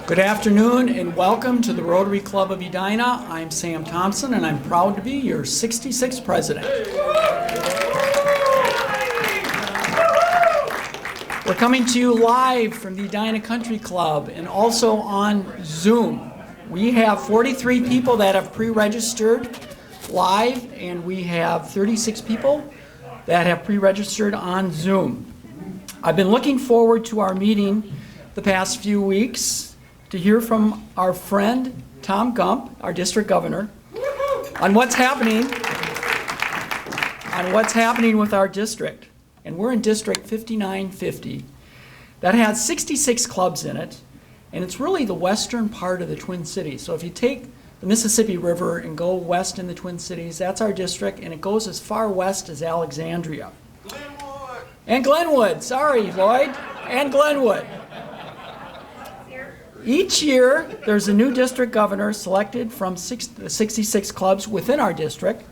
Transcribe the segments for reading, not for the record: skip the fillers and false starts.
Good afternoon and welcome to the Rotary Club of Edina. I'm Sam Thompson and I'm proud to be your 66th president. We're coming to you live from the Edina Country Club and also on Zoom. We have 43 people that have pre-registered live and we have 36 people that have pre-registered on Zoom. I've been looking forward to our meeting the past few weeks to hear from our friend Tom Gump, our district governor, on what's happening with our district. And we're in District 5950. That has 66 clubs in it, and it's really the western part of the Twin Cities. So if you take the Mississippi River and go west in the Twin Cities, that's our district, and it goes as far west as Alexandria. Glenwood! And Glenwood, sorry, Lloyd, and Glenwood. Each year, there's a new district governor selected from the 66 clubs within our district,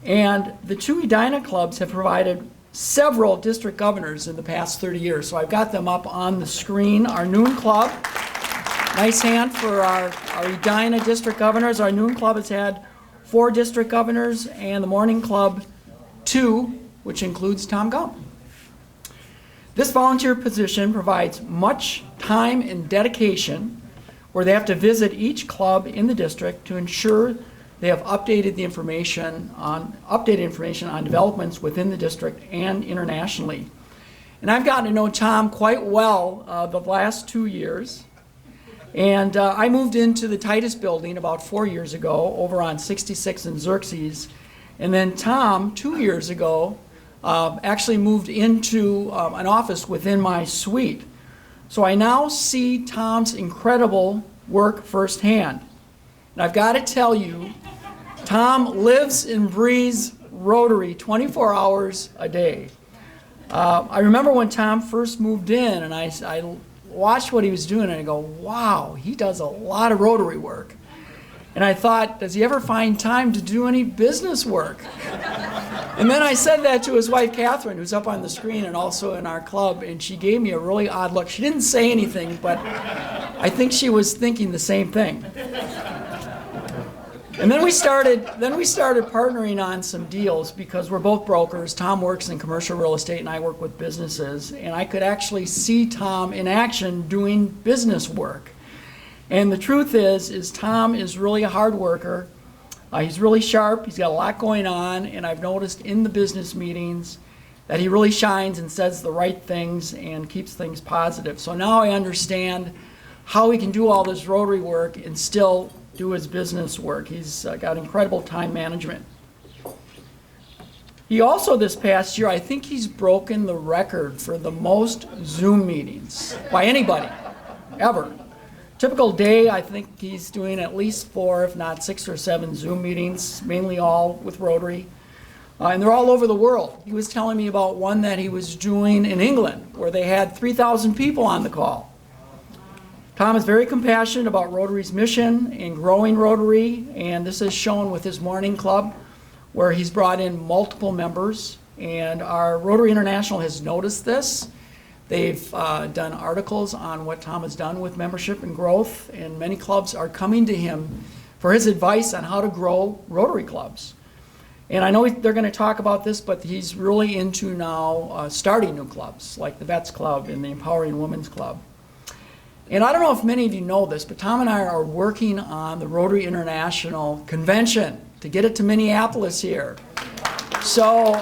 and the two Edina clubs have provided several district governors in the past 30 years. So I've got them up on the screen. Our Noon Club, nice hand for our Edina district governors. Our Noon Club has had 4 district governors, and the Morning Club 2, which includes Tom Gump. This volunteer position provides much time and dedication where they have to visit each club in the district to ensure they have updated information on developments within the district and internationally. And I've gotten to know Tom quite well the last 2 years. And I moved into the Titus building about 4 years ago over on 66 and Xerxes. And then Tom, 2 years ago, actually moved into an office within my suite. So I now see Tom's incredible work firsthand. And I've got to tell you, Tom lives and breathes Rotary 24 hours a day. I remember when Tom first moved in and I watched what he was doing and I go, wow, he does a lot of Rotary work. And I thought, does he ever find time to do any business work? And then I said that to his wife, Catherine, who's up on the screen and also in our club, and she gave me a really odd look. She didn't say anything, but I think she was thinking the same thing. And then we started partnering on some deals because we're both brokers. Tom works in commercial real estate and I work with businesses, and I could actually see Tom in action doing business work. And the truth is Tom is really a hard worker. He's really sharp, he's got a lot going on, and I've noticed in the business meetings that he really shines and says the right things and keeps things positive. So now I understand how he can do all this Rotary work and still do his business work. He's got incredible time management. He also, this past year, I think he's broken the record for the most Zoom meetings by anybody, ever. Typical day, I think he's doing at least 4, if not 6 or 7 Zoom meetings, mainly all with Rotary. And they're all over the world. He was telling me about one that he was doing in England, where they had 3,000 people on the call. Tom is very compassionate about Rotary's mission and growing Rotary, and this is shown with his Morning Club, where he's brought in multiple members. And our Rotary International has noticed this. They've done articles on what Tom has done with membership and growth, and many clubs are coming to him for his advice on how to grow Rotary clubs. And I know they're going to talk about this, but he's really into now starting new clubs, like the Vets Club and the Empowering Women's Club. And I don't know if many of you know this, but Tom and I are working on the Rotary International Convention to get it to Minneapolis here. So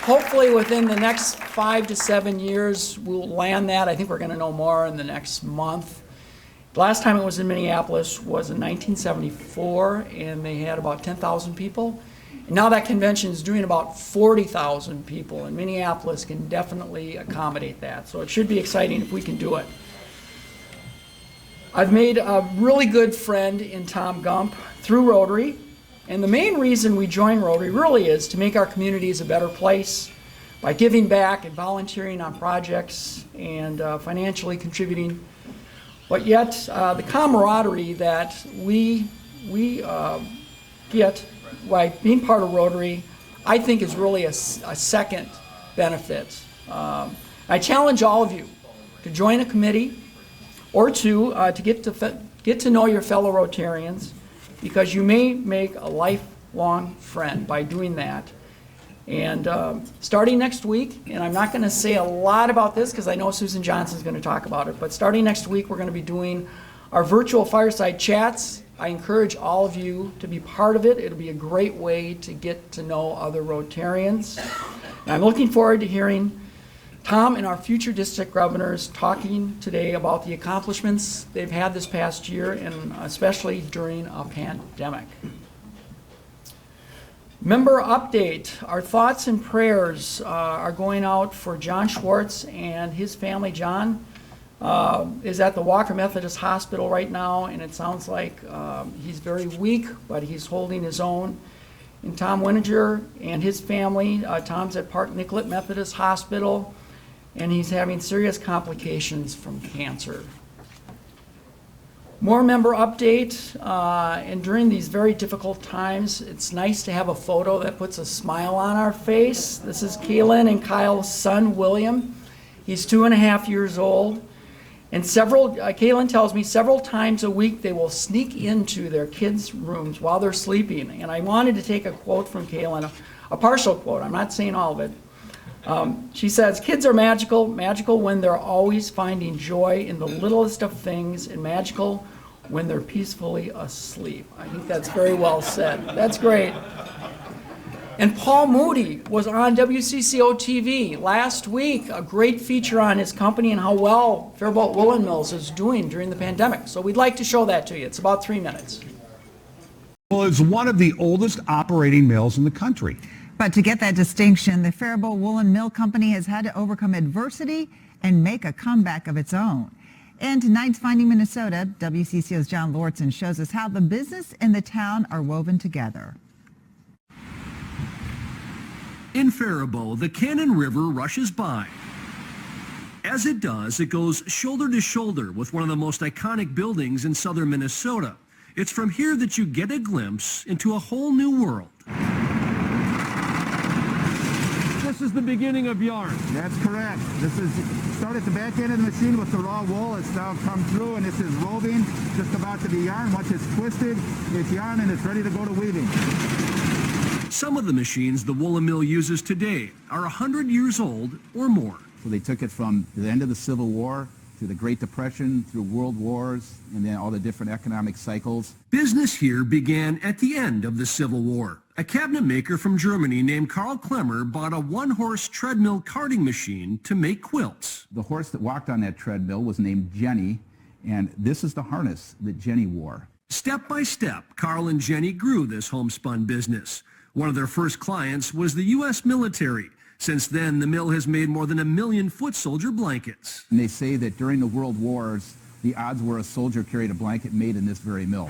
hopefully within the next 5 to 7 years, we'll land that. I think we're going to know more in the next month. The last time it was in Minneapolis was in 1974, and they had about 10,000 people. And now that convention is doing about 40,000 people, and Minneapolis can definitely accommodate that. So it should be exciting if we can do it. I've made a really good friend in Tom Gump through Rotary, and the main reason we joined Rotary really is to make our communities a better place by giving back and volunteering on projects and financially contributing. But yet, the camaraderie that we get by being part of Rotary, I think is really a second benefit. I challenge all of you to join a committee or two to get to know your fellow Rotarians, because you may make a lifelong friend by doing that. And starting next week, and I'm not going to say a lot about this because I know Susan Johnson's going to talk about it, but starting next week we're going to be doing our virtual fireside chats. I encourage all of you to be part of it. It'll be a great way to get to know other Rotarians. And I'm looking forward to hearing Tom and our future district governors talking today about the accomplishments they've had this past year, and especially during a pandemic. Member update. Our thoughts and prayers are going out for John Schwartz and his family. John is at the Walker Methodist Hospital right now, and it sounds like he's very weak, but he's holding his own. And Tom Wininger and his family, Tom's at Park Nicollet Methodist Hospital, and he's having serious complications from cancer. More member update, and during these very difficult times, it's nice to have a photo that puts a smile on our face. This is Kaylin and Kyle's son, William. He's 2.5 years old. And Kaylin tells me several times a week they will sneak into their kids' rooms while they're sleeping. And I wanted to take a quote from Kaylin, a partial quote, I'm not saying all of it. She says, "Kids are magical when they're always finding joy in the littlest of things, and magical when they're peacefully asleep." I think that's very well said. That's great. And Paul Mooty was on WCCO TV last week, a great feature on his company and how well Faribault Woolen Mills is doing during the pandemic. So we'd like to show that to you. It's about 3 minutes. Well, it's one of the oldest operating mills in the country. But to get that distinction, the Faribault Woolen Mill Company has had to overcome adversity and make a comeback of its own. In tonight's Finding Minnesota, WCCO's John Lortzen shows us how the business and the town are woven together. In Faribault, the Cannon River rushes by. As it does, it goes shoulder to shoulder with one of the most iconic buildings in southern Minnesota. It's from here that you get a glimpse into a whole new world. This is the beginning of yarn. That's correct. This is start at the back end of the machine with the raw wool. It's now come through and this is roving, just about to be yarn. Once it's twisted, it's yarn and it's ready to go to weaving. Some of the machines the Woolen Mill uses today are 100 years old or more. So they took it from the end of the Civil War through the Great Depression, through World Wars, and then all the different economic cycles. Business here began at the end of the Civil War. A cabinet maker from Germany named Karl Klemmer bought a one-horse treadmill carding machine to make quilts. The horse that walked on that treadmill was named Jenny, and this is the harness that Jenny wore. Step by step, Karl and Jenny grew this homespun business. One of their first clients was the U.S. military. Since then, the mill has made more than 1 million foot soldier blankets. And they say that during the World Wars, the odds were a soldier carried a blanket made in this very mill.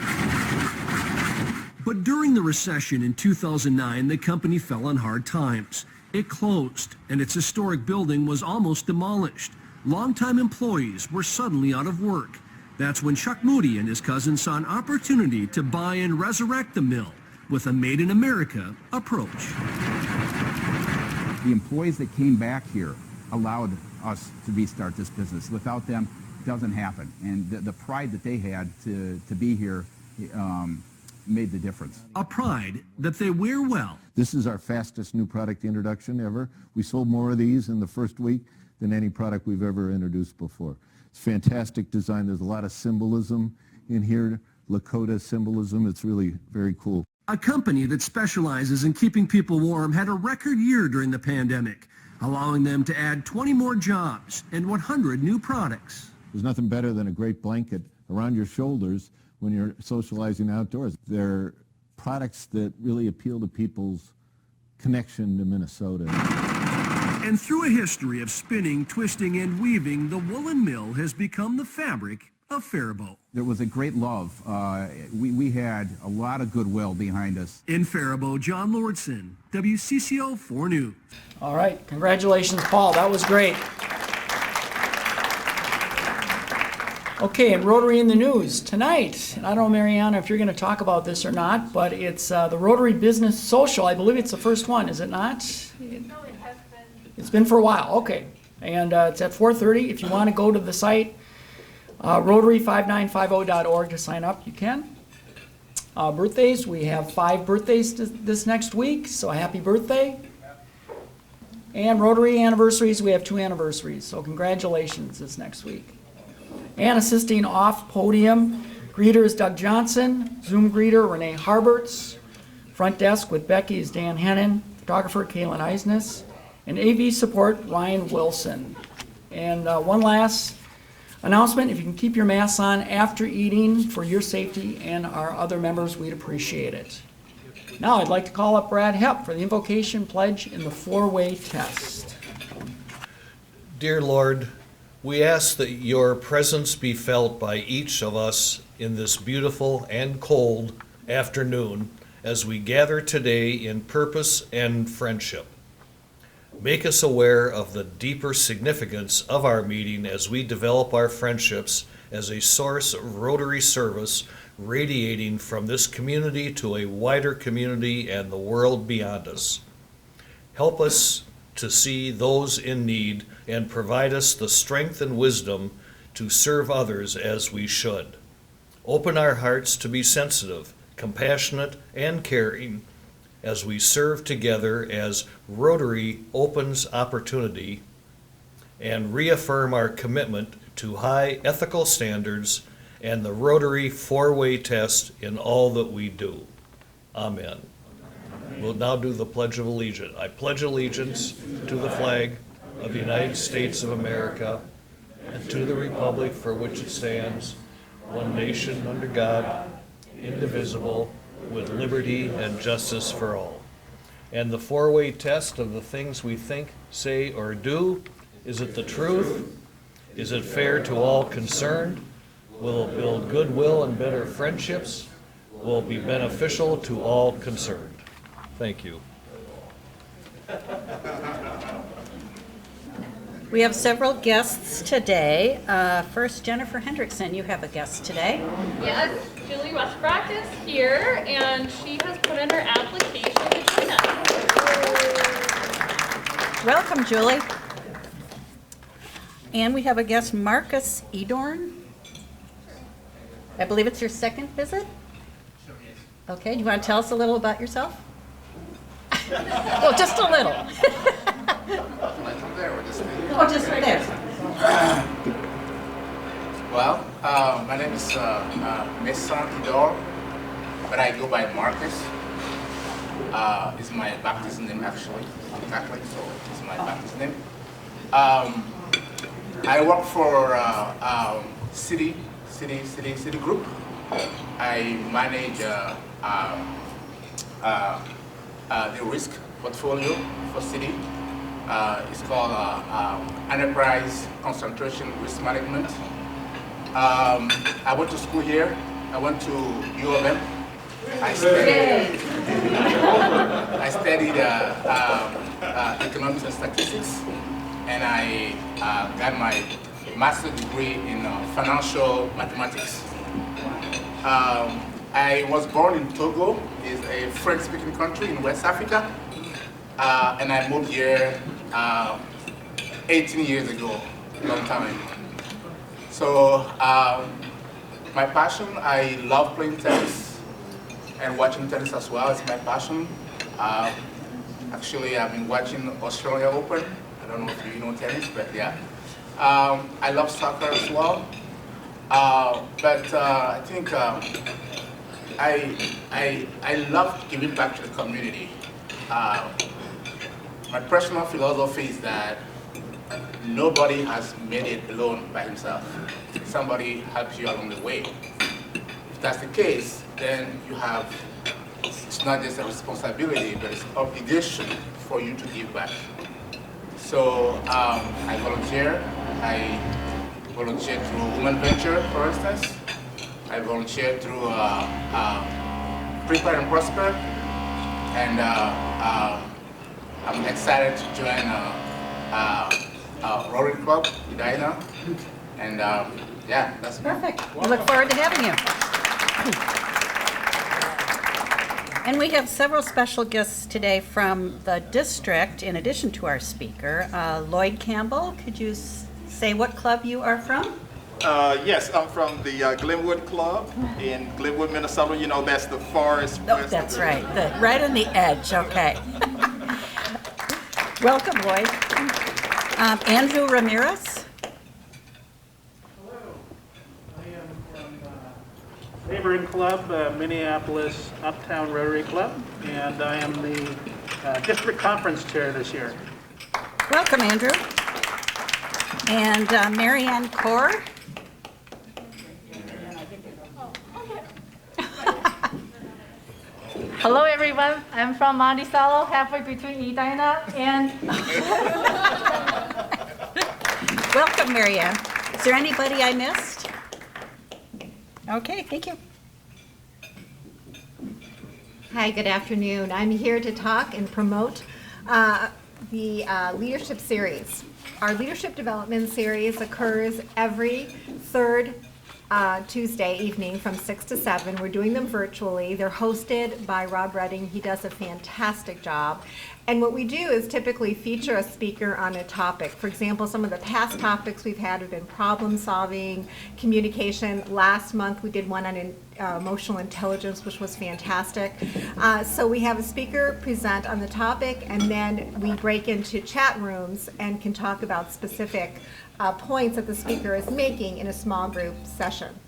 But during the recession in 2009, the company fell on hard times. It closed, and its historic building was almost demolished. Longtime employees were suddenly out of work. That's when Chuck Mooty and his cousin saw an opportunity to buy and resurrect the mill with a Made in America approach. The employees that came back here allowed us to restart this business. Without them, it doesn't happen. And the pride that they had to be here made the difference. A pride that they wear well. This is our fastest new product introduction ever. We sold more of these in the first week than any product we've ever introduced before. It's fantastic design. There's a lot of symbolism in here, Lakota symbolism. It's really very cool. A company that specializes in keeping people warm had a record year during the pandemic, allowing them to add 20 more jobs and 100 new products. There's nothing better than a great blanket around your shoulders when you're socializing outdoors. They're products that really appeal to people's connection to Minnesota. And through a history of spinning, twisting, and weaving, the Woolen Mill has become the fabric of Faribault. There was a great love. We had a lot of goodwill behind us. In Faribault, John Lortzen, WCCO 4 News. All right, congratulations, Paul. That was great. Okay, and Rotary in the news tonight. And I don't know, Mariana, if you're going to talk about this or not, but it's the Rotary Business Social. I believe it's the first one, is it not? No, it has been. It's been for a while, okay. And it's at 4:30. If you want to go to the site, Rotary5950.org to sign up, you can. Birthdays, we have 5 birthdays this next week, so happy birthday. And Rotary anniversaries, we have 2 anniversaries, so congratulations this next week. And assisting off podium, greeter is Doug Johnson, Zoom greeter Renee Harberts, front desk with Becky is Dan Hennon, photographer Kaylin Eisness, and AV support Ryan Wilson. And one last announcement, if you can keep your masks on after eating for your safety and our other members, we'd appreciate it. Now I'd like to call up Brad Hepp for the invocation pledge in the 4-way test. Dear Lord, we ask that your presence be felt by each of us in this beautiful and cold afternoon as we gather today in purpose and friendship. Make us aware of the deeper significance of our meeting as we develop our friendships as a source of Rotary service radiating from this community to a wider community and the world beyond us. Help us to see those in need and provide us the strength and wisdom to serve others as we should. Open our hearts to be sensitive, compassionate, and caring as we serve together as Rotary opens opportunity, and reaffirm our commitment to high ethical standards and the Rotary 4-way test in all that we do. Amen. We'll now do the Pledge of Allegiance. I pledge allegiance to the flag of the United States of America and to the republic for which it stands, one nation under God, indivisible, with liberty and justice for all. And the 4-way test of the things we think, say, or do, is it the truth? Is it fair to all concerned? Will it build goodwill and better friendships? Will it be beneficial to all concerned? Thank you. We have several guests today. First, Jennifer Hendrickson, you have a guest today. Yes, Julie Westbrook is here, and she has put in her application to join us. Welcome, Julie. And we have a guest, Marcus Edorn. I believe it's your second visit? Okay, do you want to tell us a little about yourself? Well, just a little. Oh, just right there. Well, my name is Mason Idor, but I go by Marcus. It's my baptism name, actually. I'm Catholic, so it's my baptism name. I work for City Group. I manage the risk portfolio for City. It's called Enterprise Concentration Risk Management. I went to school here. I went to U of M. I studied economics and statistics, and I got my master's degree in financial mathematics. I was born in Togo. It's a French-speaking country in West Africa, and I moved here 18 years ago, a long time. So my passion, I love playing tennis and watching tennis as well. It's my passion. Actually, I've been watching Australia Open. I don't know if you know tennis, but yeah. I love soccer as well. But I think I love giving back to the community. My personal philosophy is that nobody has made it alone by himself. Somebody helps you along the way. If that's the case, then you have, it's not just a responsibility, but it's an obligation for you to give back. So I volunteer. I volunteer through Women Venture, for instance. I volunteer through Prepare and Prosper. And I'm excited to join Rotary Club, Edina. And yeah, that's perfect. We look forward to having you. And we have several special guests today from the district, in addition to our speaker. Lloyd Campbell, could you say what club you are from? Yes, I'm from the Glenwood Club in Glenwood, Minnesota. You know, that's the farthest Oh, west. that's right, right on the edge, okay. Welcome, Lloyd. Andrew Ramirez. Neighboring club, Minneapolis Uptown Rotary Club, and I am the district conference chair this year. Welcome, Andrew. And Marianne Kaur. Hello, everyone. I'm from Monticello, halfway between Edina and... Welcome, Marianne. Is there anybody I missed? Okay, thank you. Hi, good afternoon. I'm here to talk and promote the leadership series. Our leadership development series occurs every third Tuesday evening from 6 to 7. We're doing them virtually. They're hosted by Rob Redding. He does a fantastic job. And what we do is typically feature a speaker on a topic. For example, some of the past topics we've had have been problem solving, communication. Last month we did one on emotional intelligence, which was fantastic. So we have a speaker present on the topic, and then we break into chat rooms and can talk about specific points that the speaker is making in a small group session.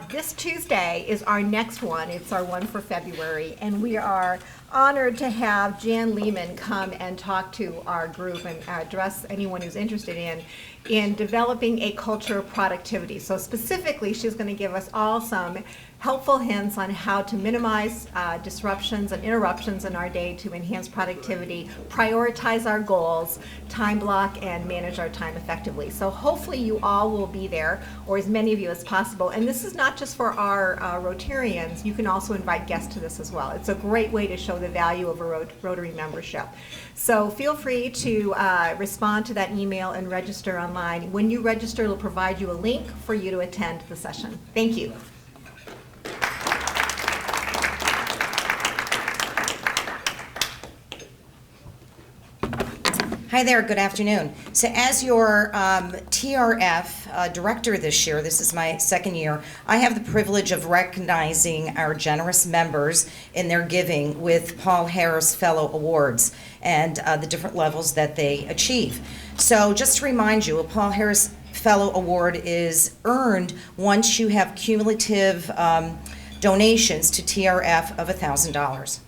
This Tuesday is our next one. It's our one for February, and we are honored to have Jan Lehman come and talk to our group and address anyone who's interested in developing a culture of productivity. So specifically, she's going to give us all some helpful hints on how to minimize disruptions and interruptions in our day to enhance productivity, prioritize our goals, time block, and manage our time effectively. So hopefully you all will be there, or as many of you as possible. And this is not just for our Rotarians. You can also invite guests to this as well. It's a great way to show the value of a Rotary membership. So feel free to respond to that email and register online. When you register, it'll provide you a link for you to attend the session. Thank you. Hi there, good afternoon. So as your TRF director this year, this is my second year, I have the privilege of recognizing our generous members in their giving with Paul Harris Fellow Awards and the different levels that they achieve. So just to remind you, a Paul Harris Fellow Award is earned once you have cumulative donations to TRF of $1,000.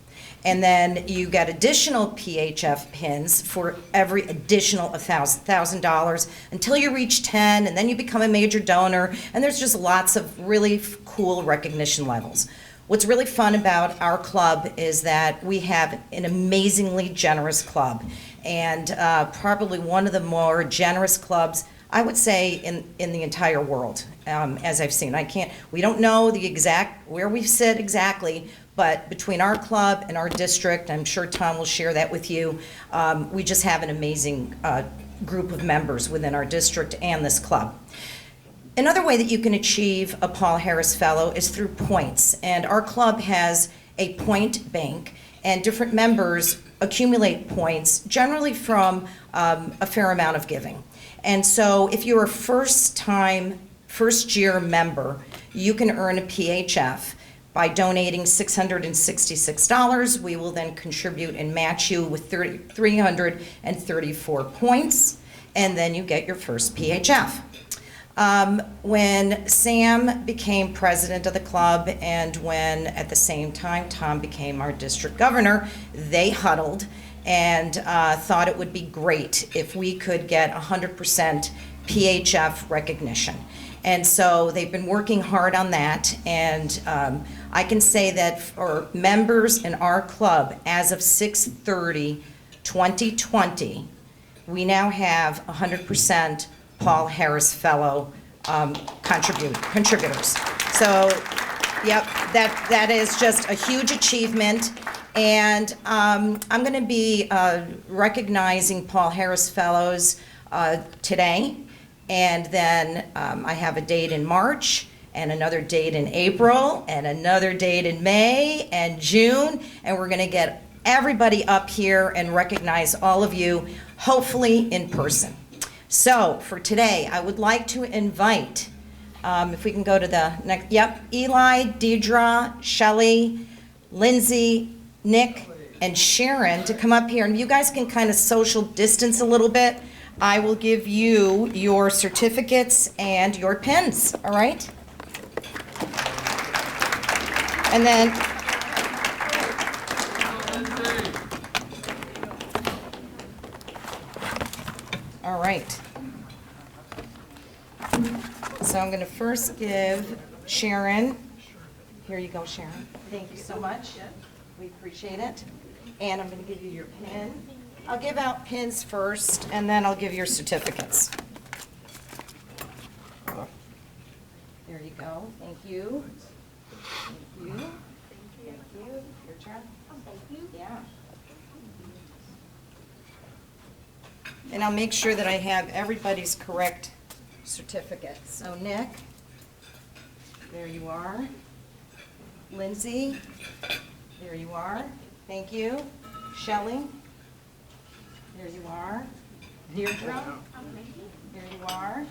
And then you get additional PHF pins for every additional $1,000 until you reach 10, and then you become a major donor, and there's just lots of really cool recognition levels. What's really fun about our club is that we have an amazingly generous club, and probably one of the more generous clubs, I would say, in the entire world, as I've seen. We don't know the exact, where we sit exactly, but between our club and our district, I'm sure Tom will share that with you, we just have an amazing group of members within our district and this club. Another way that you can achieve a Paul Harris Fellow is through points, and our club has a point bank, and different members accumulate points, generally from a fair amount of giving. And so if you're a first-year member, you can earn a PHF. By donating $666, we will then contribute and match you with 334 points, and then you get your first PHF. When Sam became president of the club, and when at the same time Tom became our district governor, they huddled and thought it would be great if we could get 100% PHF recognition. And so they've been working hard on that, and I can say that for members in our club, as of 6/30/2020, we now have 100% Paul Harris Fellow contributors. So, yep, that is just a huge achievement. And I'm going to be recognizing Paul Harris Fellows today. And then I have a date in March, and another date in April, and another date in May and June, and we're going to get everybody up here and recognize all of you, hopefully in person. So for today, I would like to invite, if we can go to the next, yep, Eli, Deidre, Shelley, Lindsay, Nick, and Sharon to come up here. And you guys can kind of social distance a little bit. I will give you your certificates and your pins, all right? And then, all right. So I'm going to first give Sharon, here you go, Sharon. Thank you so much. We appreciate it. And I'm going to give you your pin. I'll give out pins first, and then I'll give your certificates. There you go. Thank you. Thank you. Thank you. Your turn. Thank you. Yeah. And I'll make sure that I have everybody's correct certificate. So Nick, there you are. Lindsay, there you are. Thank you. Shelley, there you are. Deirdre, there you are.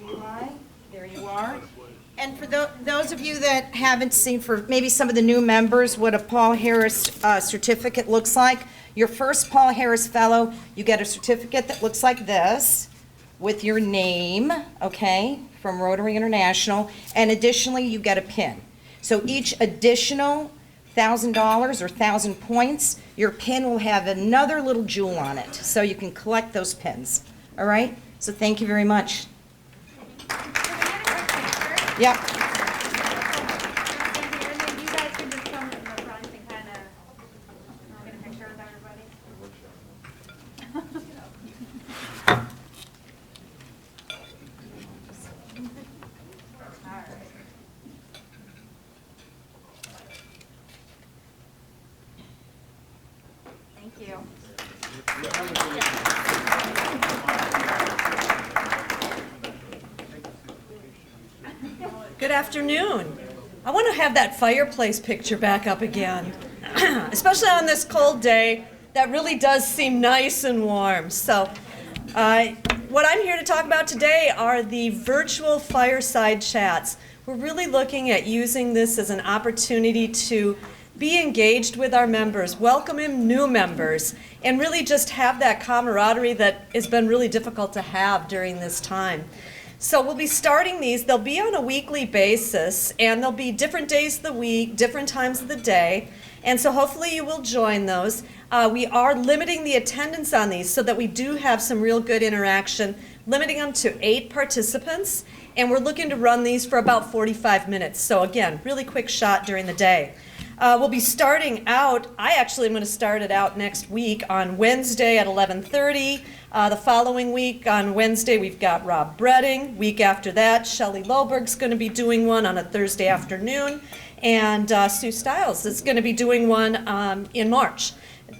Eli, there you are. And for those of you that haven't seen, for maybe some of the new members, what a Paul Harris certificate looks like, your first Paul Harris Fellow, you get a certificate that looks like this with your name, okay, from Rotary International, and additionally, you get a pin. So each additional $1,000 or 1,000 points, your pin will have another little jewel on it, so you can collect those pins, all right? So thank you very much. Yep. Thank you. Good afternoon. I want to have that fireplace picture back up again, especially on this cold day. That really does seem nice and warm. So what I'm here to talk about today are the virtual fireside chats. We're really looking at using this as an opportunity to be engaged with our members, welcome in new members, and really just have that camaraderie that has been really difficult to have during this time. So we'll be starting these. They'll be on a weekly basis, and they'll be different days of the week, different times of the day, and so hopefully you will join those. We are limiting the attendance on these so that we do have some real good interaction, limiting them to 8 participants, and we're looking to run these for about 45 minutes. So again, really quick shot during the day. We'll be starting out, I actually am going to start it out next week on Wednesday at 11:30. The following week on Wednesday, we've got Rob Bredding. Week after that, Shelley Loberg's going to be doing one on a Thursday afternoon. And Sue Stiles is going to be doing one in March.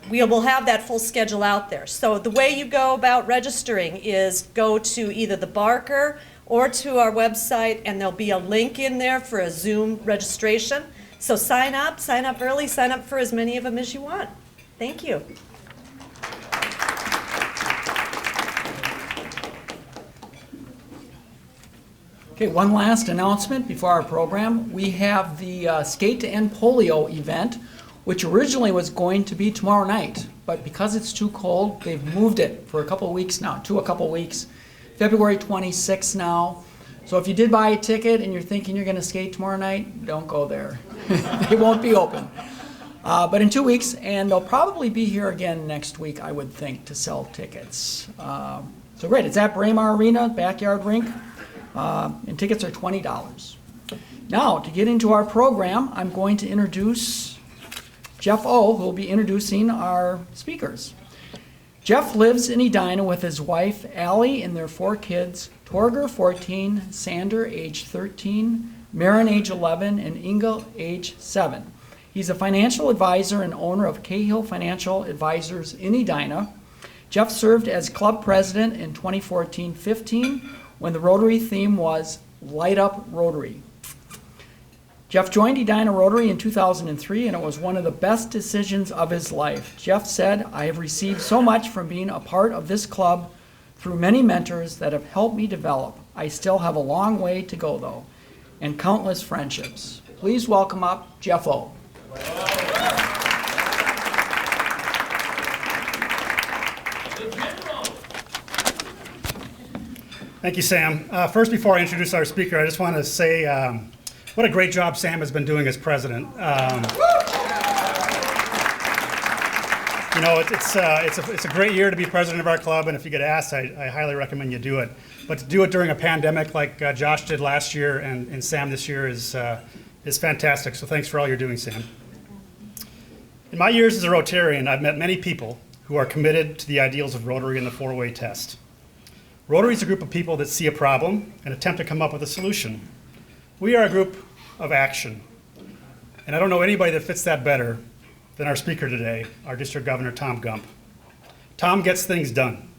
We will have that full schedule out there. So the way you go about registering is go to either the Barker or to our website, and there'll be a link in there for a Zoom registration. So sign up early, sign up for as many of them as you want. Thank you. Okay, one last announcement before our program. We have the Skate to End Polio event, which originally was going to be tomorrow night, but because it's too cold, they've moved it for a couple weeks now, a couple weeks. February 26th now. So if you did buy a ticket and you're thinking you're going to skate tomorrow night, don't go there. They won't be open. But in 2 weeks, and they'll probably be here again next week, I would think, to sell tickets. So great, it's at Braemar Arena, backyard rink, and tickets are $20. Now, to get into our program, I'm going to introduce Jeff O., who will be introducing our speakers. Jeff lives in Edina with his wife, Allie, and their 4 kids, Torger, 14, Sander, age 13, Marin, age 11, and Inga, age 7. He's a financial advisor and owner of Cahill Financial Advisors in Edina. Jeff served as club president in 2014-15 when the Rotary theme was Light Up Rotary. Jeff joined Edina Rotary in 2003, and it was one of the best decisions of his life. Jeff said, "I have received so much from being a part of this club through many mentors that have helped me develop. I still have a long way to go, though, and countless friendships. Please welcome up Jeff O. Thank you, Sam. First, before I introduce our speaker, I just want to say what a great job Sam has been doing as president. You know, it's a great year to be president of our club, and if you get asked, I highly recommend you do it. But to do it during a pandemic like Josh did last year and Sam this year is fantastic. So thanks for all you're doing, Sam. In my years as a Rotarian, I've met many people who are committed to the ideals of Rotary and the four-way test. Rotary is a group of people that see a problem and attempt to come up with a solution. We are a group of action. And I don't know anybody that fits that better than our speaker today, our District Governor, Tom Gump. Tom gets things done.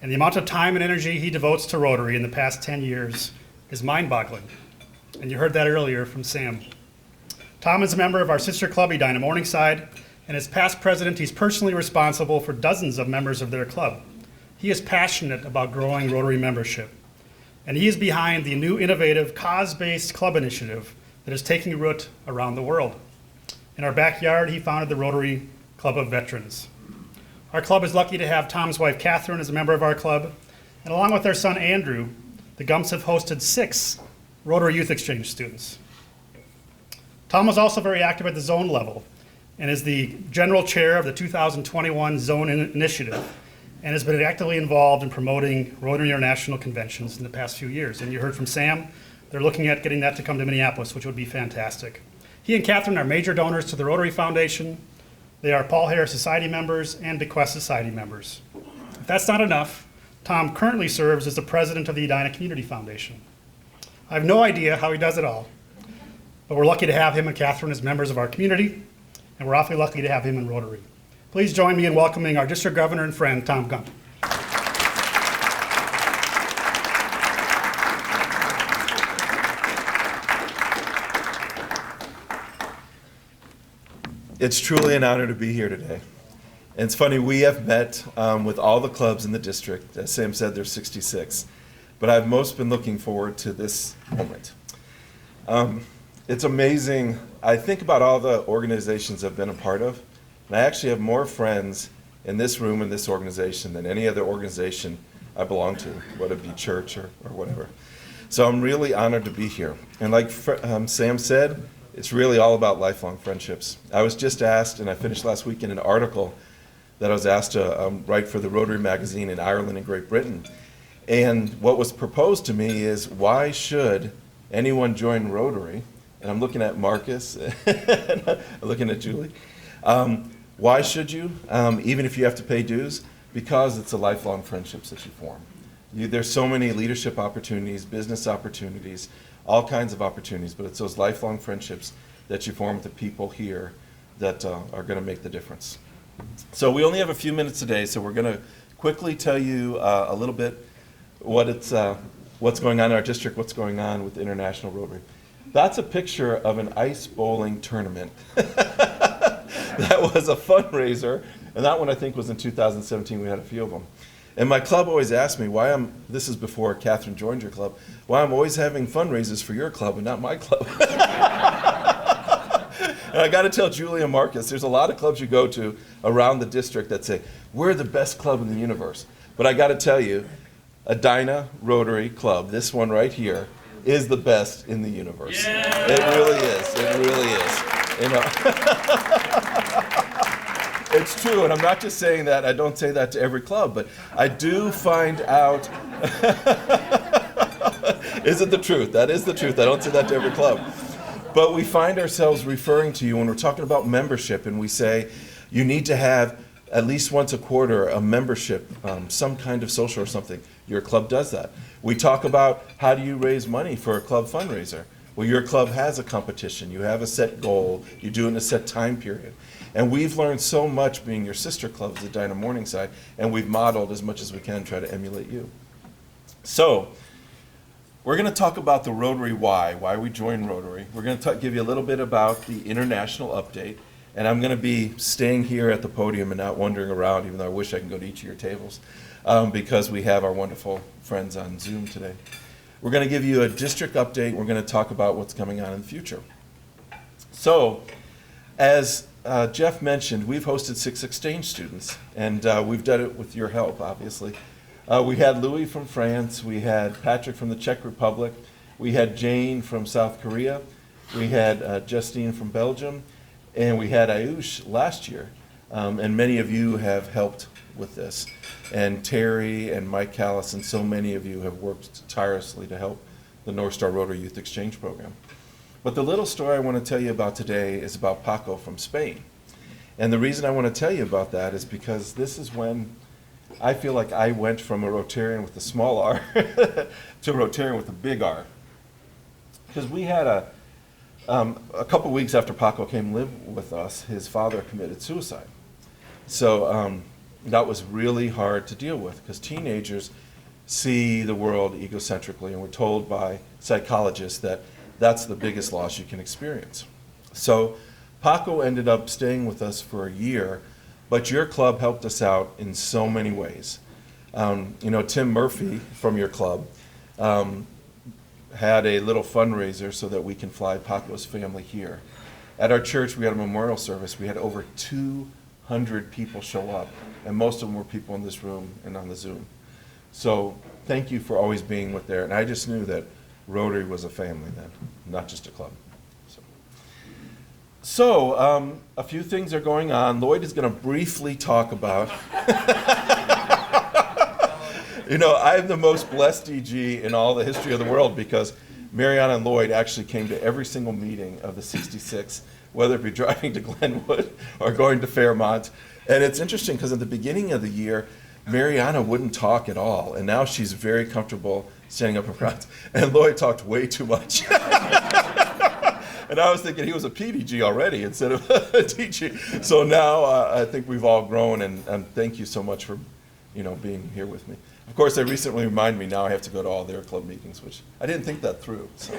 And the amount of time and energy he devotes to Rotary in the past 10 years is mind-boggling. And you heard that earlier from Sam. Tom is a member of our sister club, Edina Morningside, and as past president, he's personally responsible for dozens of members of their club. He is passionate about growing Rotary membership, and he is behind the new innovative cause-based club initiative that is taking root around the world. In our backyard, he founded the Rotary Club of Veterans. Our club is lucky to have Tom's wife, Catherine, as a member of our club, and along with their son, Andrew, the Gumps have hosted 6 Rotary Youth Exchange students. Tom was also very active at the zone level and is the general chair of the 2021 Zone Initiative, and has been actively involved in promoting Rotary International conventions in the past few years. And you heard from Sam, they're looking at getting that to come to Minneapolis, which would be fantastic. He and Catherine are major donors to the Rotary Foundation. They are Paul Harris Society members and Bequest Society members. If that's not enough, Tom currently serves as the president of the Edina Community Foundation. I have no idea how he does it all, but we're lucky to have him and Catherine as members of our community, and we're awfully lucky to have him in Rotary. Please join me in welcoming our district governor and friend, Tom Gump. It's truly an honor to be here today. And it's funny, we have met with all the clubs in the district. As Sam said, there's 66. But I've most been looking forward to this moment. It's amazing. I think about all the organizations I've been a part of, and I actually have more friends in this room in this organization than any other organization I belong to, whether it be church or whatever. So I'm really honored to be here. And like Sam said, it's really all about lifelong friendships. I was just asked, and I finished last week in an article that I was asked to write for the Rotary magazine in Ireland and Great Britain. And what was proposed to me is, why should anyone join Rotary? And I'm looking at Marcus, and I'm looking at Julie. Why should you, even if you have to pay dues? Because it's the lifelong friendships that you form. There's so many leadership opportunities, business opportunities, all kinds of opportunities, but it's those lifelong friendships that you form with the people here that are going to make the difference. So we only have a few minutes today, so we're going to quickly tell you a little bit what's going on in our district, what's going on with International Rotary. That's a picture of an ice bowling tournament. That was a fundraiser, and that one I think was in 2017. We had a few of them. And my club always asked me why this is before Catherine joined your club, why I'm always having fundraisers for your club and not my club. And I got to tell Julie and Marcus, there's a lot of clubs you go to around the district that say, we're the best club in the universe. But I got to tell you, Edina Rotary Club, this one right here, is the best in the universe. Yeah. It really is. It really is. You know. It's true, and I'm not just saying that. I don't say that to every club, but I do find out. Is it the truth? That is the truth. I don't say that to every club. But we find ourselves referring to you when we're talking about membership, and we say you need to have at least once a quarter a membership, some kind of social or something. Your club does that. We talk about how do you raise money for a club fundraiser. Well, your club has a competition. You have a set goal. You do it in a set time period. And we've learned so much being your sister clubs at Edina Morningside, and we've modeled as much as we can, try to emulate you. So we're going to talk about the Rotary why we joined Rotary. We're going to give you a little bit about the international update, and I'm going to be staying here at the podium and not wandering around, even though I wish I could go to each of your tables. because we have our wonderful friends on Zoom today. We're going to give you a district update. We're going to talk about what's coming on in the future. So, as Jeff mentioned, we've hosted 6 exchange students, and we've done it with your help, obviously. We had Louis from France, we had Patrick from the Czech Republic, we had Jane from South Korea, we had Justine from Belgium, and we had Ayush last year. And many of you have helped with this. And Terry and Mike Callis and so many of you have worked tirelessly to help the North Star Rotary Youth Exchange Program. But the little story I want to tell you about today is about Paco from Spain. And the reason I want to tell you about that is because this is when I feel like I went from a Rotarian with a small r to a Rotarian with a big R. Because we had a couple weeks after Paco came live with us, his father committed suicide. So that was really hard to deal with because teenagers see the world egocentrically, and we're told by psychologists that that's the biggest loss you can experience. So Paco ended up staying with us for a year, but your club helped us out in so many ways. You know, Tim Murphy from your club had a little fundraiser so that we can fly Paco's family here. At our church, we had a memorial service. We had over 200 people show up, and most of them were people in this room and on the Zoom. So thank you for always being with there. And I just knew that Rotary was a family then, not just a club. So a few things are going on. Lloyd is going to briefly talk about, you know, I'm the most blessed DG in all the history of the world because Mariana and Lloyd actually came to every single meeting of the 66, whether it be driving to Glenwood or going to Fairmont. And it's interesting because at the beginning of the year, Mariana wouldn't talk at all, and now she's very comfortable standing up in front. And Lloyd talked way too much. And I was thinking he was a PDG already instead of a DG. So now I think we've all grown, and thank you so much for, you know, being here with me. Of course, they recently reminded me now I have to go to all their club meetings, which I didn't think that through. So.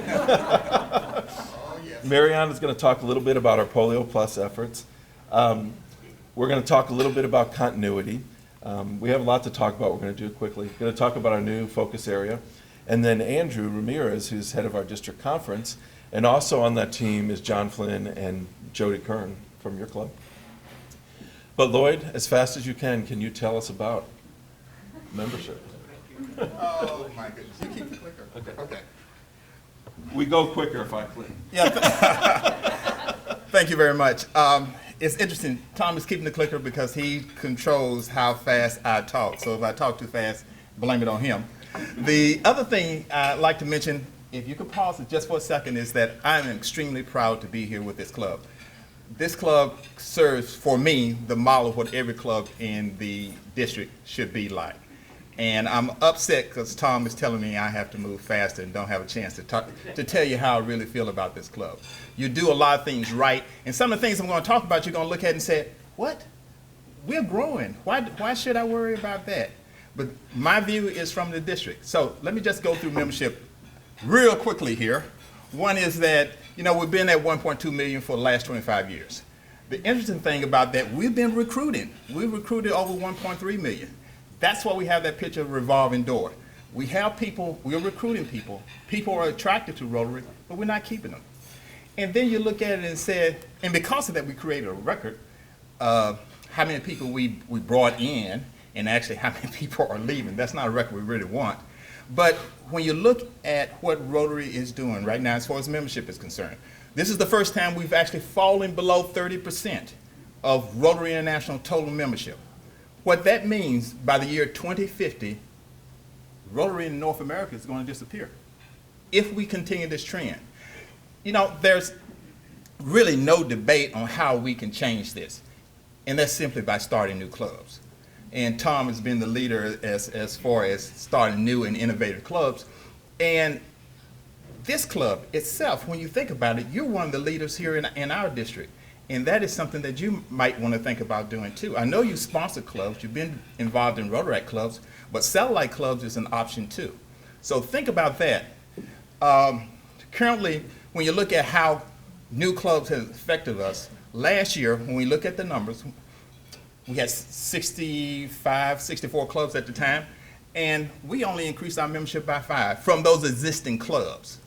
Marianne is going to talk a little bit about our Polio Plus efforts. We're going to talk a little bit about continuity. We have a lot to talk about. We're going to do it quickly. We're going to talk about our new focus area. And then Andrew Ramirez, who's head of our district conference, and also on that team is John Flynn and Jody Kern from your club. But Lloyd, as fast as you can you tell us about membership? Oh my goodness, you keep the clicker. Okay. We go quicker if I click. Yeah. Thank you very much. It's interesting, Tom is keeping the clicker because he controls how fast I talk. So if I talk too fast, blame it on him. The other thing I'd like to mention, if you could pause it just for a second, is that I'm extremely proud to be here with this club. This club serves, for me, the model of what every club in the district should be like. And I'm upset because Tom is telling me I have to move faster and don't have a chance to tell you how I really feel about this club. You do a lot of things right, and some of the things I'm going to talk about, you're going to look at and say, what? We're growing. Why should I worry about that? But my view is from the district. So let me just go through membership real quickly here. One is that, you know, we've been at 1.2 million for the last 25 years. The interesting thing about that, we've been recruiting. We've recruited over 1.3 million. That's why we have that picture of a revolving door. We have people, we're recruiting people. People are attracted to Rotary, but we're not keeping them. And then you look at it and say, and because of that, we created a record of how many people we brought in and actually how many people are leaving. That's not a record we really want. But when you look at what Rotary is doing right now as far as membership is concerned, this is the first time we've actually fallen below 30% of Rotary International total membership. What that means, by the year 2050, Rotary in North America is going to disappear if we continue this trend. You know, there's really no debate on how we can change this, and that's simply by starting new clubs. And Tom has been the leader as far as starting new and innovative clubs. And this club itself, when you think about it, you're one of the leaders here in our district. And that is something that you might want to think about doing too. I know you sponsor clubs, you've been involved in Rotary clubs, but satellite clubs is an option too. So think about that. Currently, when you look at how new clubs have affected us, last year, when we look at the numbers, we had 65, 64 clubs at the time, and we only increased our membership by 5 from those existing clubs.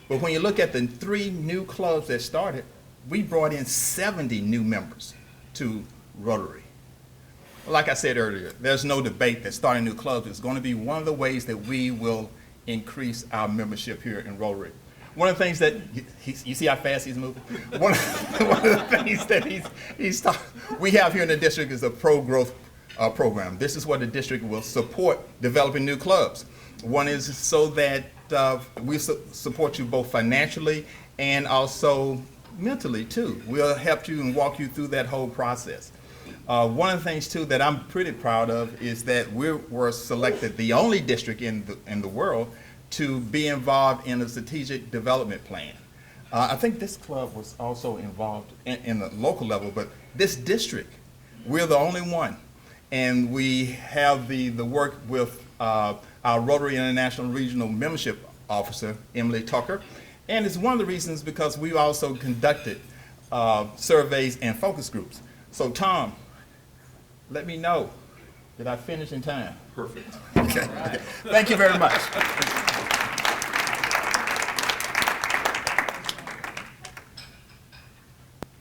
But when you look at the 3 new clubs that started, we brought in 70 new members to Rotary. Like I said earlier, there's no debate that starting new clubs is going to be one of the ways that we will increase our membership here in Rotary. One of the things that, you see how fast he's moving? One of the things that we have here in the district is a pro-growth program. This is what the district will support developing new clubs. One is so that we support you both financially and also mentally too. We'll help you and walk you through that whole process. One of the things too that I'm pretty proud of is that we were selected the only district in the world to be involved in a strategic development plan. I think this club was also involved in the local level, but this district, we're the only one. And we have the work with our Rotary International Regional Membership Officer, Emily Tucker. And it's one of the reasons because we also conducted surveys and focus groups. So Tom, let me know. Did I finish in time? Perfect. Okay. Thank you very much.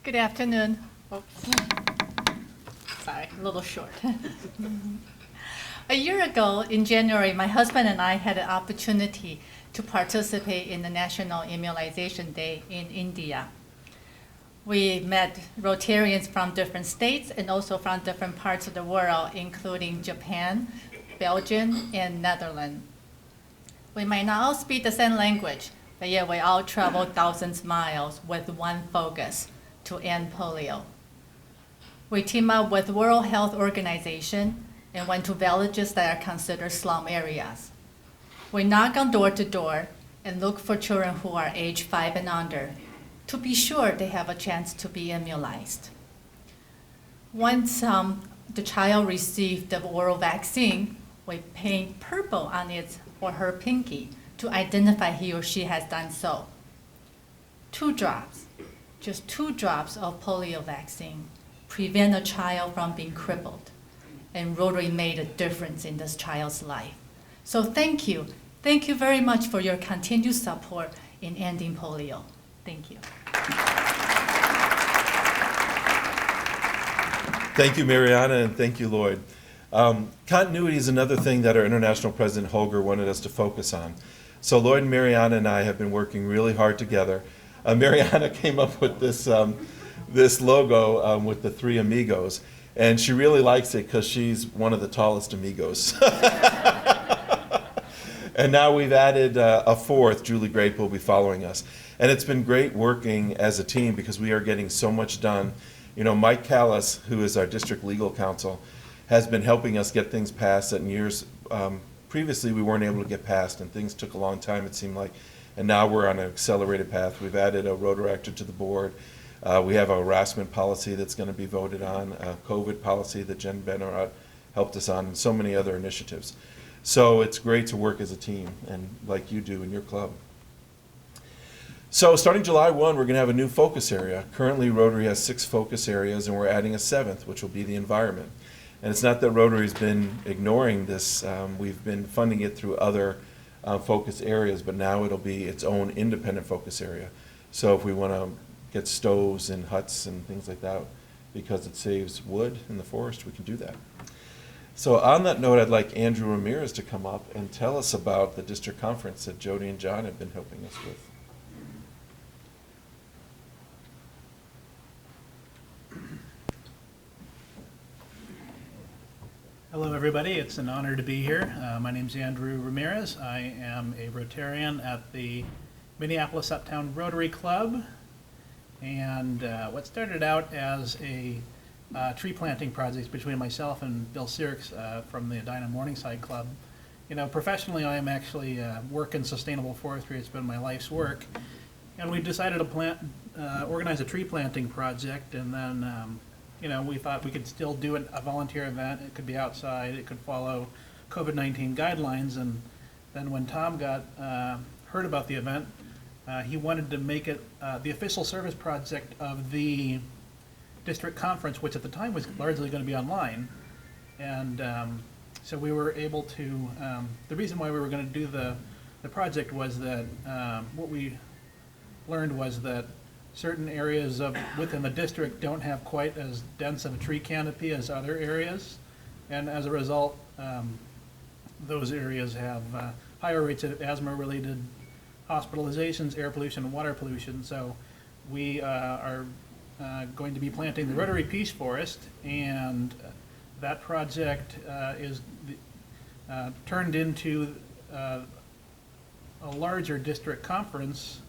Good afternoon. Oops. Sorry, a little short. A year ago, in January, my husband and I had an opportunity to participate in the National Immunization Day in India. We met Rotarians from different states and also from different parts of the world, including Japan, Belgium, and Netherlands. We might not all speak the same language, but yet we all traveled thousands of miles with one focus: to end polio. We team up with World Health Organization and went to villages that are considered slum areas. We knock on door to door and look for children who are age 5 and under to be sure they have a chance to be immunized. Once the child received the oral vaccine, we paint purple on its or her pinky to identify he or she has done so. 2 drops. Just 2 drops of polio vaccine prevent a child from being crippled. And Rotary made a difference in this child's life. So thank you. Thank you very much for your continued support in ending polio. Thank you. Thank you, Mariana, and thank you, Lloyd. Continuity is another thing that our International President Holger wanted us to focus on. So Lloyd and Mariana and I have been working really hard together. Mariana came up with this, this logo with the 3 amigos, and she really likes it because she's one of the tallest amigos. And now we've added a 4th, Julie Grape will be following us. And it's been great working as a team because we are getting so much done. You know, Mike Callis, who is our district legal counsel, has been helping us get things passed that in years previously we weren't able to get passed, and things took a long time, it seemed like. And now we're on an accelerated path. We've added a Rotaractor to the board. We have a harassment policy that's going to be voted on, a COVID policy that Jen Benner helped us on, and so many other initiatives. So it's great to work as a team, and like you do in your club. So starting July 1, we're going to have a new focus area. Currently, Rotary has 6 focus areas, and we're adding a 7th, which will be the environment. And it's not that Rotary's been ignoring this. We've been funding it through other focus areas, but now it'll be its own independent focus area. So if we want to get stoves and huts and things like that, because it saves wood in the forest, we can do that. So on that note, I'd like Andrew Ramirez to come up and tell us about the district conference that Jody and John have been helping us with. Hello, everybody. It's an honor to be here. My name's Andrew Ramirez. I am a Rotarian at the Minneapolis Uptown Rotary Club. And what started out as a tree planting project between myself and Bill Sirks from the Edina Morningside Club. You know, professionally, I am actually work in sustainable forestry. It's been my life's work. And we decided to organize a tree planting project, and then you know, we thought we could still do a volunteer event. It could be outside. It could follow COVID-19 guidelines. And then when Tom got heard about the event, he wanted to make it the official service project of the district conference, which at the time was largely going to be online. And so we were able to, the reason why we were going to do the project was that what we learned was that certain areas within the district don't have quite as dense of a tree canopy as other areas. And as a result, those areas have higher rates of asthma-related hospitalizations, air pollution, and water pollution. So we are going to be planting the Rotary Peace Forest, and that project is turned into a larger district conference,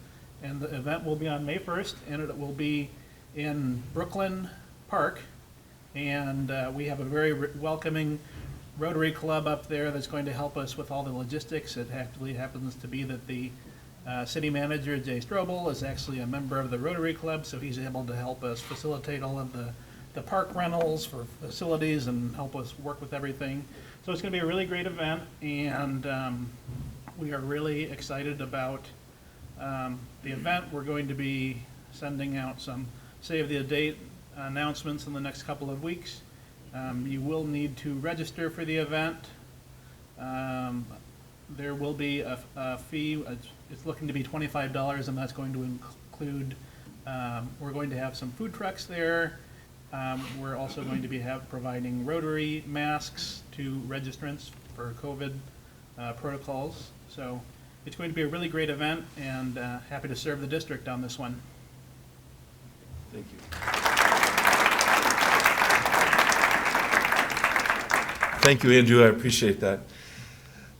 and the event will be on May 1st, and it will be in Brooklyn Park, and we have a very welcoming Rotary Club up there that's going to help us with all the logistics. It actually happens to be that the city manager, Jay Strobel, is actually a member of the Rotary Club, so he's able to help us facilitate all of the park rentals for facilities and help us work with everything. So it's going to be a really great event, and we are really excited about the event. We're going to be sending out some save the date announcements in the next couple of weeks. You will need to register for the event. There will be a fee. It's looking to be $25, and that's going to include, we're going to have some food trucks there. We're also going to be providing Rotary masks to registrants for COVID protocols. So it's going to be a really great event, and happy to serve the district on this one. Thank you. Thank you, Andrew. I appreciate that.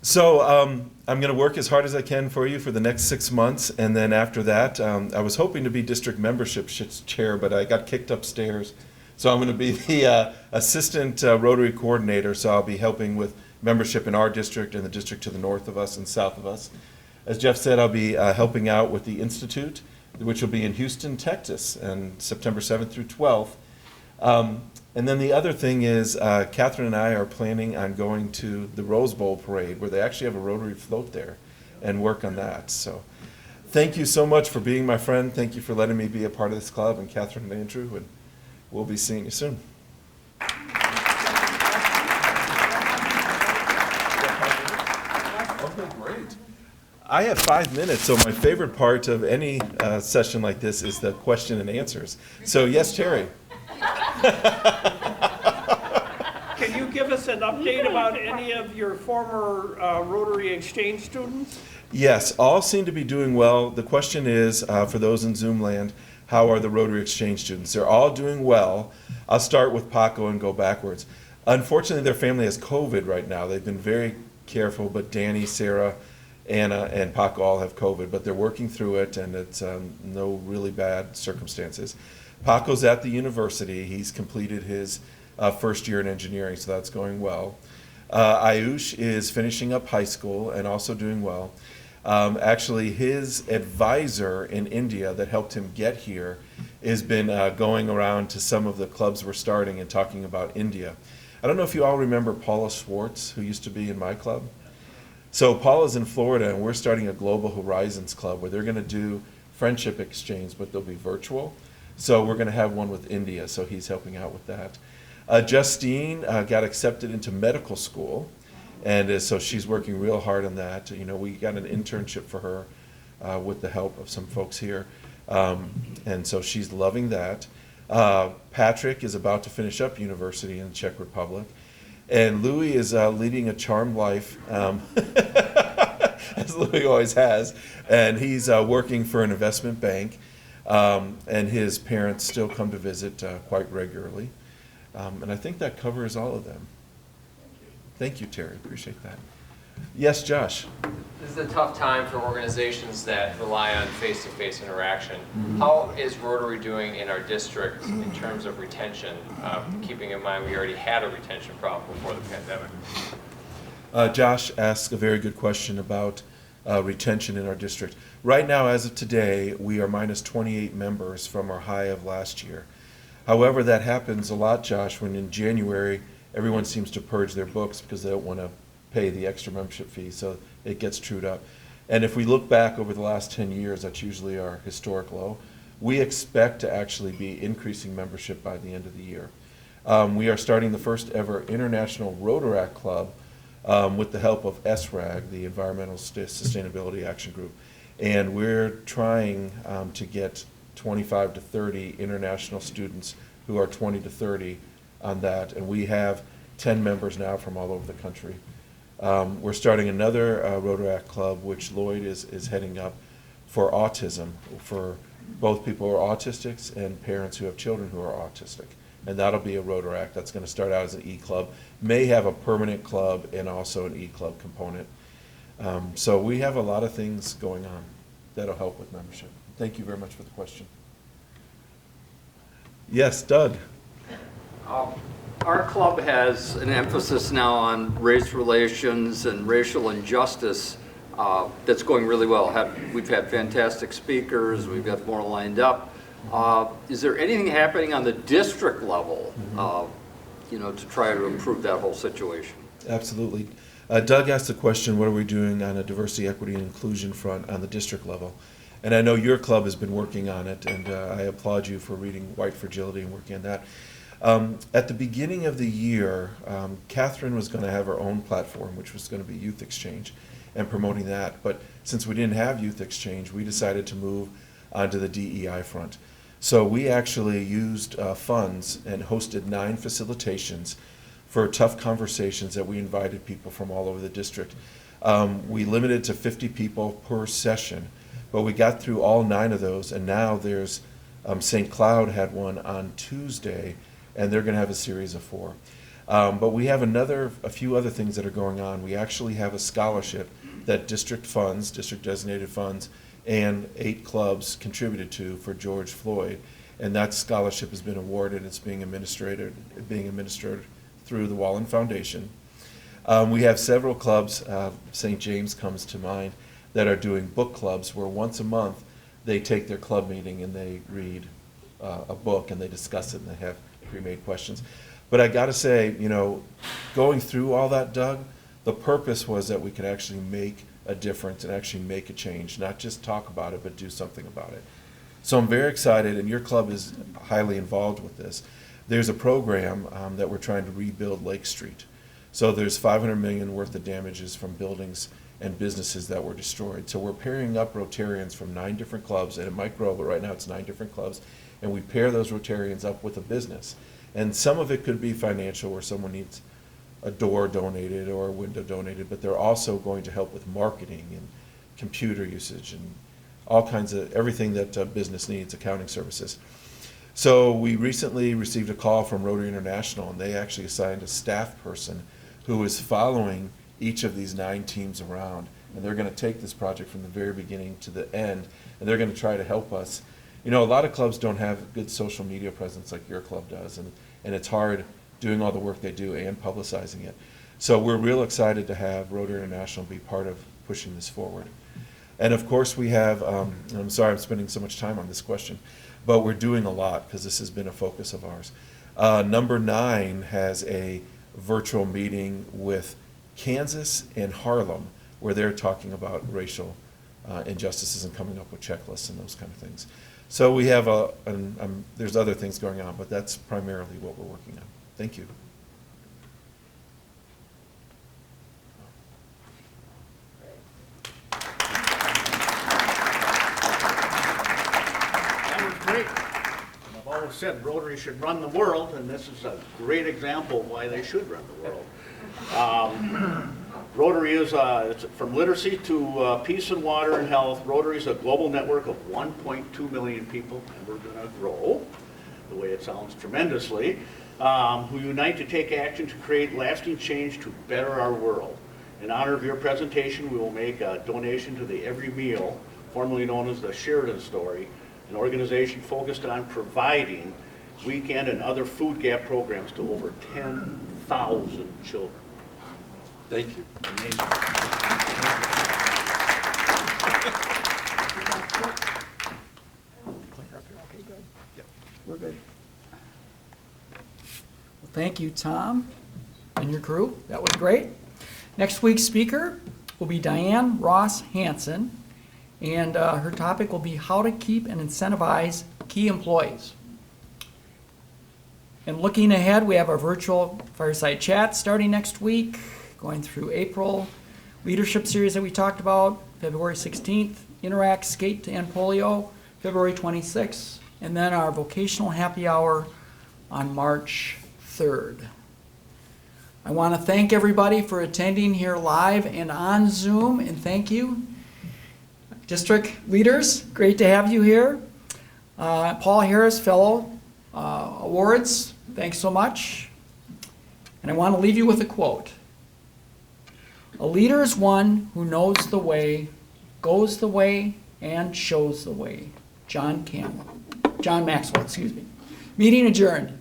So I'm going to work as hard as I can for you for the next 6 months, and then after that, I was hoping to be district membership chair, but I got kicked upstairs. So I'm going to be the assistant Rotary coordinator, so I'll be helping with membership in our district and the district to the north of us and south of us. As Jeff said, I'll be helping out with the Institute, which will be in Houston, Texas, and September 7th through 12th. And then the other thing is, Catherine and I are planning on going to the Rose Bowl parade, where they actually have a Rotary float there, and work on that. So thank you so much for being my friend. Thank you for letting me be a part of this club, and Catherine and Andrew, and we'll be seeing you soon. Okay, great. I have 5 minutes, so my favorite part of any session like this is the question and answers. So yes, Terry. Can you give us an update about any of your former Rotary Exchange students? Yes, all seem to be doing well. The question is, for those in Zoom land, how are the Rotary Exchange students? They're all doing well. I'll start with Paco and go backwards. Unfortunately, their family has COVID right now. They've been very careful, but Danny, Sarah, Anna, and Paco all have COVID, but they're working through it, and it's no really bad circumstances. Paco's at the university. He's completed his first year in engineering, so that's going well. Ayush is finishing up high school and also doing well. Actually, his advisor in India that helped him get here has been going around to some of the clubs we're starting and talking about India. I don't know if you all remember Paula Schwartz, who used to be in my club. So Paula's in Florida, and we're starting a Global Horizons Club where they're going to do friendship exchange, but they'll be virtual. So we're going to have one with India, so he's helping out with that. Justine got accepted into medical school, and so she's working real hard on that. You know, we got an internship for her with the help of some folks here, and so she's loving that. Patrick is about to finish up university in the Czech Republic, and Louis is leading a charmed life, as Louis always has, and he's working for an investment bank. And his parents still come to visit quite regularly. And I think that covers all of them. Thank you, Terry. Appreciate that. Yes, Josh. This is a tough time for organizations that rely on face-to-face interaction. How is Rotary doing in our district in terms of retention, keeping in mind we already had a retention problem before the pandemic? Josh asked a very good question about retention in our district. Right now, as of today, we are minus 28 members from our high of last year. However, that happens a lot, Josh, when in January, everyone seems to purge their books because they don't want to pay the extra membership fee, so it gets trued up. And if we look back over the last 10 years, that's usually our historic low. we expect to actually be increasing membership by the end of the year. We are starting the first ever International Rotaract Club with the help of SRAG, the Environmental Sustainability Action Group. And we're trying to get 25 to 30 international students who are 20 to 30 on that. And we have 10 members now from all over the country. We're starting another Rotaract Club, which Lloyd is heading up, for autism, for both people who are autistics and parents who have children who are autistic. And that'll be a Rotaract. That's going to start out as an E-Club, may have a permanent club and also an E-Club component. So we have a lot of things going on that'll help with membership. Thank you very much for the question. Yes, Doug. Our club has an emphasis now on race relations and racial injustice that's going really well. We've had fantastic speakers, we've got more lined up. Is there anything happening on the district level, to try to improve that whole situation? Absolutely. Doug asked the question, what are we doing on a diversity, equity, and inclusion front on the district level? And I know your club has been working on it, and I applaud you for reading White Fragility and working on that. At the beginning of the year, Catherine was going to have her own platform, which was going to be Youth Exchange, and promoting that. But since we didn't have Youth Exchange, we decided to move onto the DEI front. So we actually used funds and hosted 9 facilitations for tough conversations that we invited people from all over the district. We limited to 50 people per session, but we got through all 9 of those, and now there's St. Cloud had one on Tuesday, and they're going to have a series of 4. But we have a few other things that are going on. We actually have a scholarship that district funds, district designated funds, and 8 clubs contributed to for George Floyd, and that scholarship has been awarded. It's being administered through the Woolen Foundation. We have several clubs, St. James comes to mind, that are doing book clubs where once a month they take their club meeting and they read a book and they discuss it and they have pre-made questions. But I got to say, going through all that, Doug, the purpose was that we could actually make a difference and actually make a change, not just talk about it, but do something about it. So I'm very excited, and your club is highly involved with this. There's a program that we're trying to rebuild Lake Street. So there's $500 million worth of damages from buildings and businesses that were destroyed. So we're pairing up Rotarians from 9 different clubs, and it might grow, but right now it's 9 different clubs, and we pair those Rotarians up with a business. And some of it could be financial, where someone needs a door donated or a window donated, but they're also going to help with marketing and computer usage and all kinds of everything that business needs, accounting services. So we recently received a call from Rotary International, and they actually assigned a staff person who is following each of these 9 teams around, and they're going to take this project from the very beginning to the end, and they're going to try to help us. A lot of clubs don't have good social media presence like your club does, and it's hard doing all the work they do and publicizing it. So we're real excited to have Rotary International be part of pushing this forward. And of course we have, I'm sorry I'm spending so much time on this question, but we're doing a lot because this has been a focus of ours. Number 9 has a virtual meeting with Kansas and Harlem, where they're talking about racial injustices and coming up with checklists and those kind of things. So we have there's other things going on, but that's primarily what we're working on. Thank you. That was great. I've always said Rotary should run the world, and this is a great example of why they should run the world. Rotary is, it's from literacy to peace and water and health. Rotary is a global network of 1.2 million people, and we're going to grow, the way it sounds, tremendously, who unite to take action to create lasting change to better our world. In honor of your presentation, we will make a donation to the Every Meal, formerly known as the Sheridan Story, an organization focused on providing weekend and other food gap programs to over 10,000 children. Thank you. Amazing. We're good. Well, thank you, Tom, and your crew. That was great. Next week's speaker will be Diane Ross Hanson, And her topic will be how to keep and incentivize key employees. And looking ahead, we have our virtual fireside chat starting next week, going through April. Leadership series that we talked about, February 16th. Interact, Skate to End Polio, February 26th. And then our vocational happy hour on March 3rd. I want to thank everybody for attending here live and on Zoom, and thank you. District leaders, great to have you here. Paul Harris Fellow Awards, thanks so much. And I want to leave you with a quote. A leader is one who knows the way, goes the way, and shows the way. John Maxwell, excuse me. Meeting adjourned.